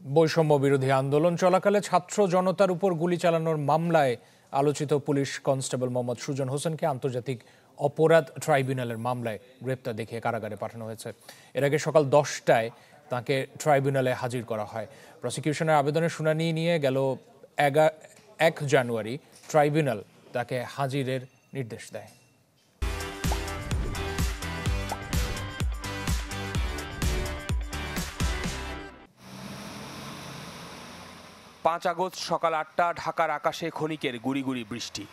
বৈষম্য বিরোধী আন্দোলন চলাকালে ছাত্র জনতার উপর গুলি চালানোর মামলায় আলোচিত পুলিশ কনস্টেবল মোহাম্মদ সুজন হোসেনকে আন্তর্জাতিক অপরাধ ট্রাইব্যুনালের মামলায় গ্রেপ্তার দেখিয়ে কারাগারে পাঠানো হয়েছে। এর আগে সকাল 10টায় তাকে ট্রাইব্যুনালে হাজির করা হয়। প্রসিকিউশনের আবেদনের শুনানি নিয়ে গেল 1 জানুয়ারি ট্রাইব্যুনাল তাকে হাজিরের নির্দেশ দেয়। 5 আগস্ট সকাল 8টা ঢাকার আকাশে ক্ষণিকের গুড়ি গুড়ি বৃষ্টি।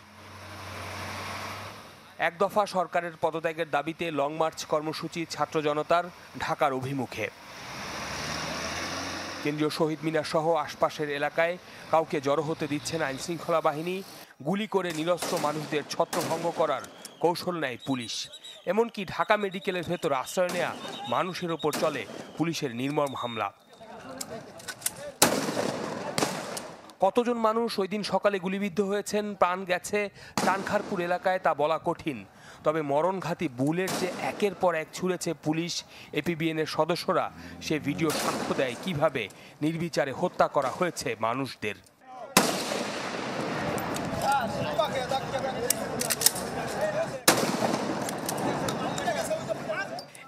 এক দফা সরকারের পদত্যাগের দাবিতে লং মার্চ কর্মসূচি ছাত্র জনতার ঢাকার অভিমুখে। কেন্দ্রীয় শহীদ মিনার সহ আশপাশের এলাকায় কাউকে জড়ো হতে দিচ্ছে না আইনশৃঙ্খলা বাহিনী। গুলি করে নিরস্ত্র মানুষদের ছত্রভঙ্গ করার কৌশল নেয় পুলিশ। এমনকি ঢাকা মেডিকেলের ভেতর আশ্রয় নেয়া মানুষের ওপর চলে পুলিশের নির্মম হামলা। কতজন মানুষ ওই দিন সকালে গুলিবিদ্ধ হয়েছেন, প্রাণ গেছে টানখারপুর এলাকায় তা বলা কঠিন। তবে মরণঘাতী বুলেট যে একের পর এক ছুঁড়েছে পুলিশ, এপিবিএনের সদস্যরা সে ভিডিও সাক্ষ্য দেয় কিভাবে নির্বিচারে হত্যা করা হয়েছে মানুষদের।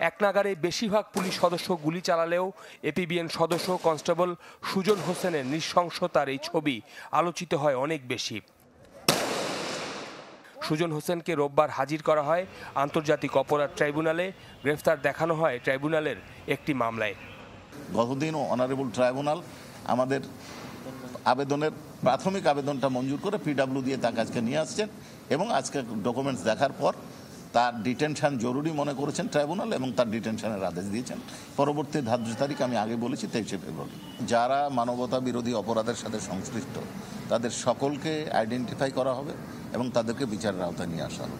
এক নাগারে বেশিরভাগ পুলিশ সদস্য গুলি চালালেও এপিবিএন সদস্য কনস্টেবল সুজন হোসেনের নৃশংসতার এই ছবি আলোচিত হয় অনেক বেশি। সুজন হোসেনকে রোববার হাজির করা হয় আন্তর্জাতিক অপরাধ ট্রাইব্যুনালে। গ্রেফতার দেখানো হয় ট্রাইব্যুনালের একটি মামলায়। গতদিন অনারেবল ট্রাইব্যুনাল আমাদের আবেদনের প্রাথমিক আবেদনটা মঞ্জুর করে পিডব্লিউ দিয়ে তার কাছে নিয়ে আসছেন এবং আজকে ডকুমেন্টস দেখার পর তার ডিটেনশন জরুরি মনে করেছেন ট্রাইব্যুনাল এবং তার ডিটেনশনের আদেশ দিয়েছেন। পরবর্তী ধার্য তারিখ আমি আগে বলেছি 23শে ফেব্রুয়ারি। যারা মানবতা বিরোধী অপরাধের সাথে সংশ্লিষ্ট তাদের সকলকে আইডেন্টিফাই করা হবে এবং তাদেরকে বিচারের আওতায় নিয়ে আসা হবে।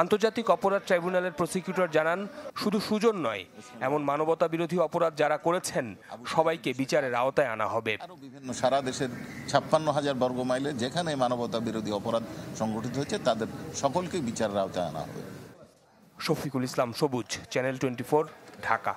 আন্তর্জাতিক অপরাধ ট্রাইব্যুনালের প্রসিকিউটর জানান, শুধু সুজন নয়, এমন মানবতা বিরোধী অপরাধ যারা করেছেন সবাইকে বিচারের আওতায় আনা হবে। বিভিন্ন সারা দেশের 56,000 বর্গ মাইলে যেখানে মানবতা বিরোধী অপরাধ সংগঠিত হয়েছে তাদের সকলকে বিচারের আওতায় আনা হবে। শফিকুল ইসলাম সবুজ, চ্যানেল 24, ঢাকা।